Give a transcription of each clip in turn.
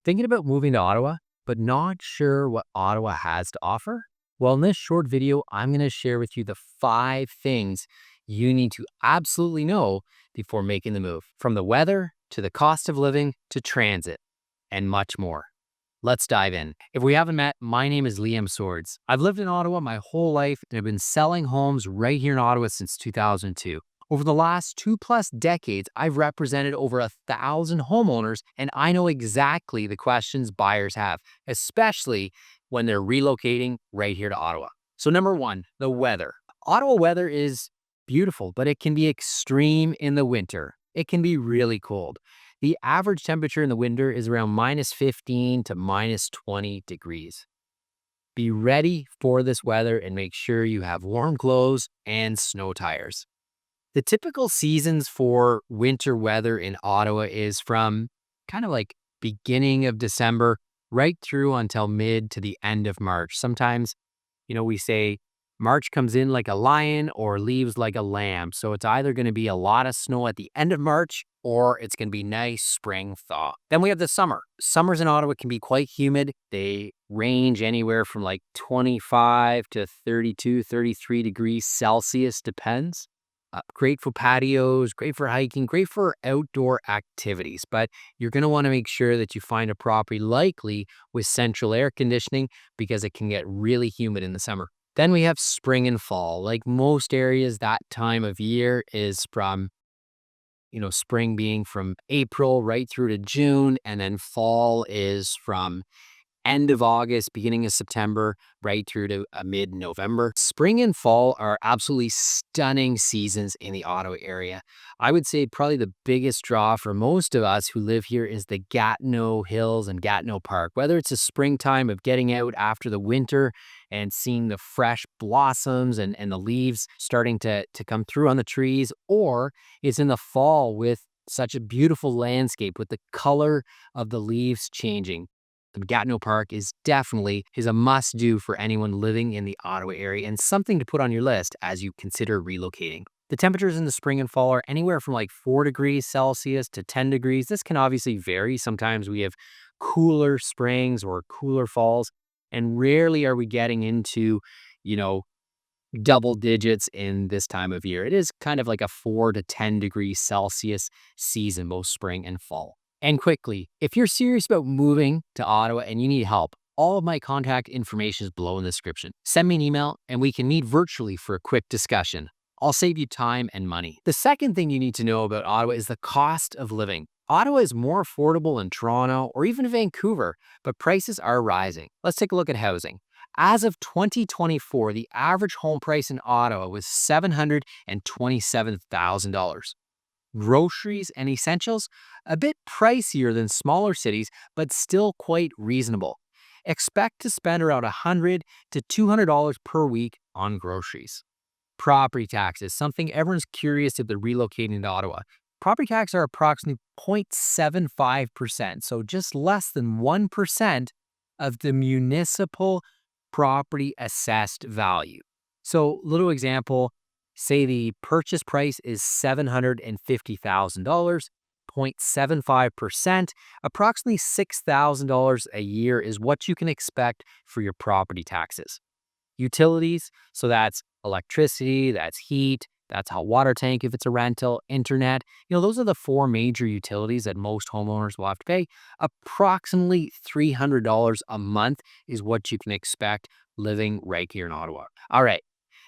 Thinking about moving to Ottawa, but not sure what Ottawa has to offer? Well, in this short video, I'm going to share with you the 5 things you need to absolutely know before making the move, from the weather to the cost of living to transit and much more. Let's dive in. If we haven't met, my name is Liam Swords. I've lived in Ottawa my whole life and I've been selling homes right here in Ottawa since 2002. Over the last 2+ decades, I've represented over 1,000 homeowners, and I know exactly the questions buyers have, especially when they're relocating right here to Ottawa. So, number one, the weather. Ottawa weather is beautiful, but it can be extreme in the winter. It can be really cold. The average temperature in the winter is around -15 to -20 degrees. Be ready for this weather and make sure you have warm clothes and snow tires. The typical seasons for winter weather in Ottawa is from kind of like beginning of December right through until mid to the end of March. Sometimes, we say March comes in like a lion or leaves like a lamb. So it's either going to be a lot of snow at the end of March or it's going to be nice spring thaw. Then we have the summer. Summers in Ottawa can be quite humid. They range anywhere from like 25 to 32, 33 degrees Celsius, depends. Great for patios, great for hiking, great for outdoor activities. But you're going to want to make sure that you find a property likely with central air conditioning because it can get really humid in the summer. Then we have spring and fall. Like most areas, that time of year is from, spring being from April right through to June, and then fall is from end of August, beginning of September, right through to mid-November. Spring and fall are absolutely stunning seasons in the Ottawa area. I would say probably the biggest draw for most of us who live here is the Gatineau Hills and Gatineau Park. Whether it's a springtime of getting out after the winter and seeing the fresh blossoms and the leaves starting to come through on the trees, or it's in the fall with such a beautiful landscape with the color of the leaves changing. The Gatineau Park is a must-do for anyone living in the Ottawa area and something to put on your list as you consider relocating. The temperatures in the spring and fall are anywhere from like 4 degrees Celsius to 10 degrees. This can obviously vary. Sometimes we have cooler springs or cooler falls, and rarely are we getting into, you know, double digits in this time of year. It is kind of like a 4 to 10 degrees Celsius season, both spring and fall. And quickly, if you're serious about moving to Ottawa and you need help, all of my contact information is below in the description. Send me an email and we can meet virtually for a quick discussion. I'll save you time and money. The second thing you need to know about Ottawa is the cost of living. Ottawa is more affordable than Toronto or even Vancouver, but prices are rising. Let's take a look at housing. As of 2024, the average home price in Ottawa was $727,000. Groceries and essentials, a bit pricier than smaller cities, but still quite reasonable. Expect to spend around $100 to $200 per week on groceries. Property taxes, something everyone's curious if they're relocating to Ottawa. Property taxes are approximately 0.75%, so just less than 1% of the municipal property assessed value. So, little example, say the purchase price is $750,000, 0.75%, approximately $6,000 a year is what you can expect for your property taxes. Utilities, so that's electricity, that's heat, that's hot water tank if it's a rental, internet. Those are the 4 major utilities that most homeowners will have to pay. Approximately $300 a month is what you can expect living right here in Ottawa. All right.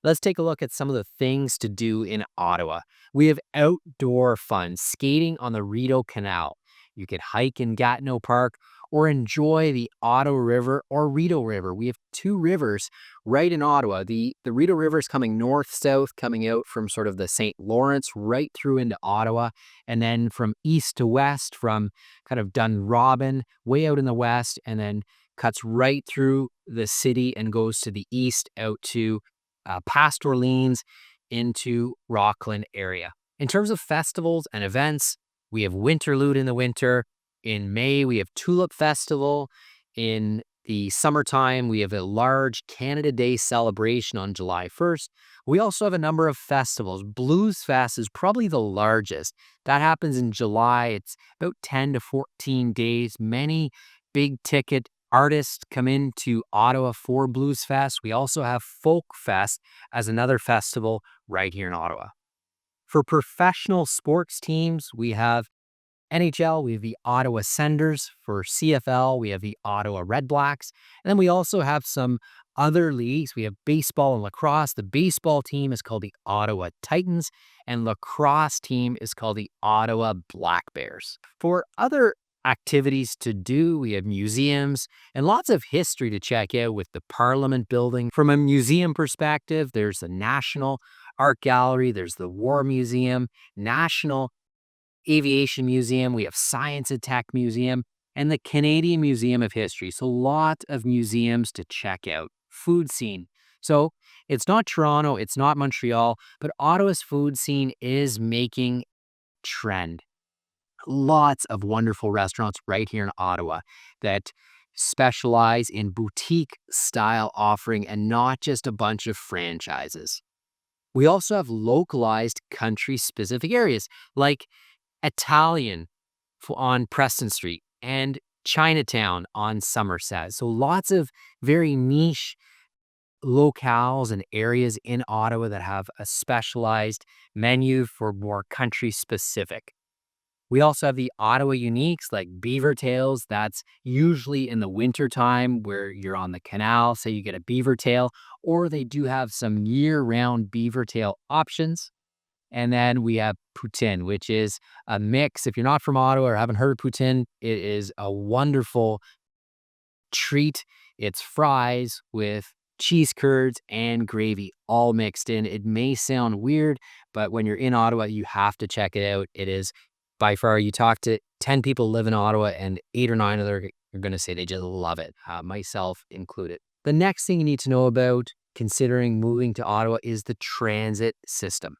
Let's take a look at some of the things to do in Ottawa. We have outdoor fun, skating on the Rideau Canal. You can hike in Gatineau Park or enjoy the Ottawa River or Rideau River. We have 2 rivers right in Ottawa. The Rideau River is coming north-south, coming out from sort of the St. Lawrence right through into Ottawa, and then from east to west, from kind of Dunrobin, way out in the west, and then cuts right through the city and goes to the east out to past Orleans into Rockland area. In terms of festivals and events, we have Winterlude in the winter. In May, we have Tulip Festival. In the summertime, we have a large Canada Day celebration on July 1st. We also have a number of festivals. Bluesfest is probably the largest. That happens in July. It's about 10 to 14 days. Many big ticket artists come into Ottawa for Bluesfest. We also have Folk Fest as another festival right here in Ottawa. For professional sports teams, we have NHL, we have the Ottawa Senators. For CFL, we have the Ottawa Red Blacks. And then we also have some other leagues. We have baseball and lacrosse. The baseball team is called the Ottawa Titans, and lacrosse team is called the Ottawa Black Bears. For other activities to do, we have museums and lots of history to check out with the Parliament building. From a museum perspective, there's the National Art Gallery, there's the War Museum, National Aviation Museum, we have Science and Tech Museum, and the Canadian Museum of History. So, a lot of museums to check out. Food scene. So, it's not Toronto, it's not Montreal, but Ottawa's food scene is making trend. Lots of wonderful restaurants right here in Ottawa that specialize in boutique style offering and not just a bunch of franchises. We also have localized country specific areas like Italian on Preston Street and Chinatown on Somerset. So lots of very niche locales and areas in Ottawa that have a specialized menu for more country specific. We also have the Ottawa uniques like beaver tails. That's usually in the winter time where you're on the canal. So you get a beaver tail, or they do have some year-round beaver tail options. And then we have poutine, which is a mix. If you're not from Ottawa or haven't heard of poutine, it is a wonderful treat. It's fries with cheese curds and gravy all mixed in. It may sound weird, but when you're in Ottawa, you have to check it out. It is by far, you talk to 10 people live in Ottawa and 8 or 9 of them are going to say they just love it, myself included. The next thing you need to know about considering moving to Ottawa is the transit system.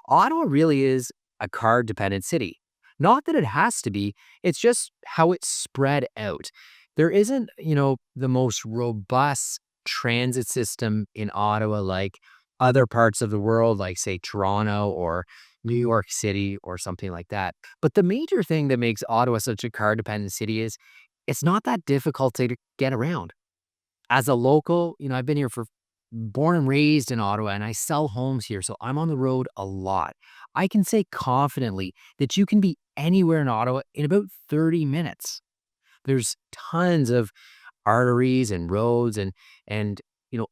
Ottawa really is a car dependent city. Not that it has to be, it's just how it's spread out. There isn't, the most robust transit system in Ottawa like other parts of the world, like, say, Toronto or New York City or something like that. But the major thing that makes Ottawa such a car dependent city is it's not that difficult to get around. As a local, I've been here for born and raised in Ottawa and I sell homes here, so I'm on the road a lot. I can say confidently that you can be anywhere in Ottawa in about 30 minutes. There's tons of arteries and roads and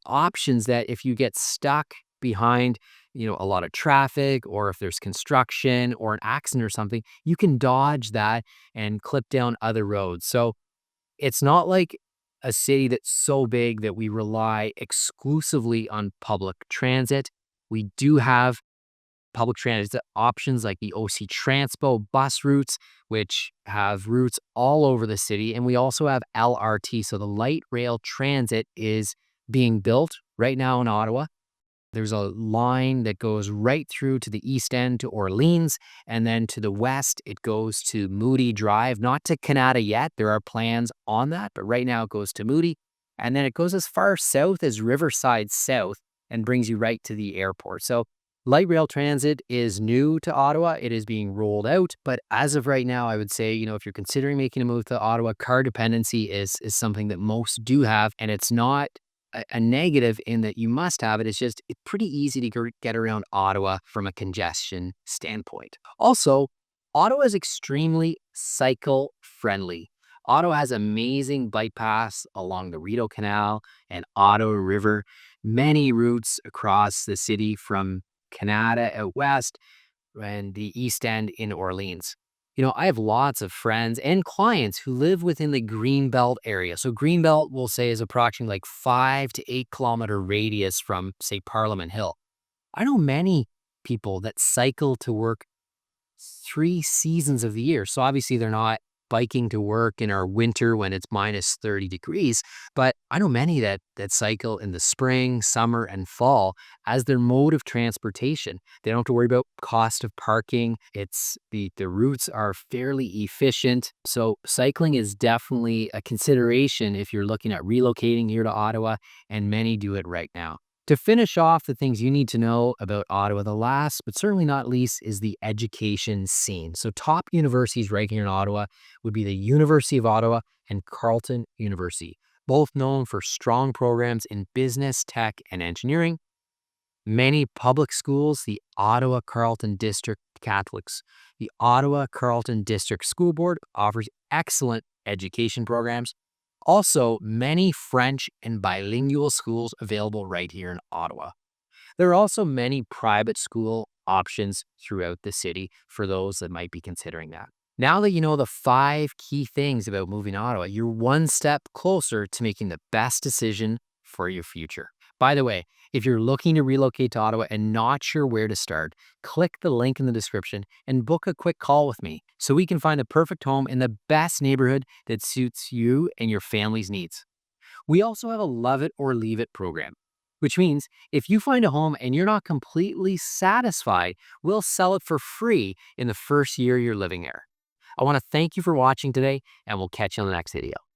options that if you get stuck behind a lot of traffic, or if there's construction or an accident or something, you can dodge that and clip down other roads. So it's not like a city that's so big that we rely exclusively on public transit. We do have public transit options like the OC Transpo bus routes, which have routes all over the city. And we also have LRT. So the light rail transit is being built right now in Ottawa. There's a line that goes right through to the east end to Orleans, and then to the west, it goes to Moody Drive, not to Canada yet. There are plans on that, but right now it goes to Moody. And then it goes as far south as Riverside South and brings you right to the airport. So light rail transit is new to Ottawa. It is being rolled out. But as of right now, I would say, if you're considering making a move to Ottawa, car dependency is something that most do have. And it's not a negative in that you must have it. It's just it's pretty easy to get around Ottawa from a congestion standpoint. Also, Ottawa is extremely cycle friendly. Ottawa has amazing bike paths along the Rideau Canal and Ottawa River, many routes across the city from Canada out west and the East End in Orleans. I have lots of friends and clients who live within the Greenbelt area. So Greenbelt, we'll say, is approximately like 5 to 8 kilometer radius from, say, Parliament Hill. I know many people that cycle to work 3 seasons of the year. So obviously they're not biking to work in our winter when it's minus 30 degrees. But I know many that cycle in the spring, summer, and fall as their mode of transportation. They don't have to worry about cost of parking. It's the routes are fairly efficient. So cycling is definitely a consideration if you're looking at relocating here to Ottawa, and many do it right now. To finish off the things you need to know about Ottawa, the last but certainly not least is the education scene. So, top universities right here in Ottawa would be the University of Ottawa and Carleton University, both known for strong programs in business, tech, and engineering. Many public schools, the Ottawa Carleton District Catholics, the Ottawa Carleton District School Board offers excellent education programs. Also, many French and bilingual schools available right here in Ottawa. There are also many private school options throughout the city for those that might be considering that. Now that you know the 5 key things about moving to Ottawa, you're one step closer to making the best decision for your future. By the way, if you're looking to relocate to Ottawa and not sure where to start, click the link in the description and book a quick call with me so we can find the perfect home in the best neighborhood that suits you and your family's needs. We also have a love it or leave it program, which means if you find a home and you're not completely satisfied, we'll sell it for free in the first year you're living there. I want to thank you for watching today, and we'll catch you on the next video.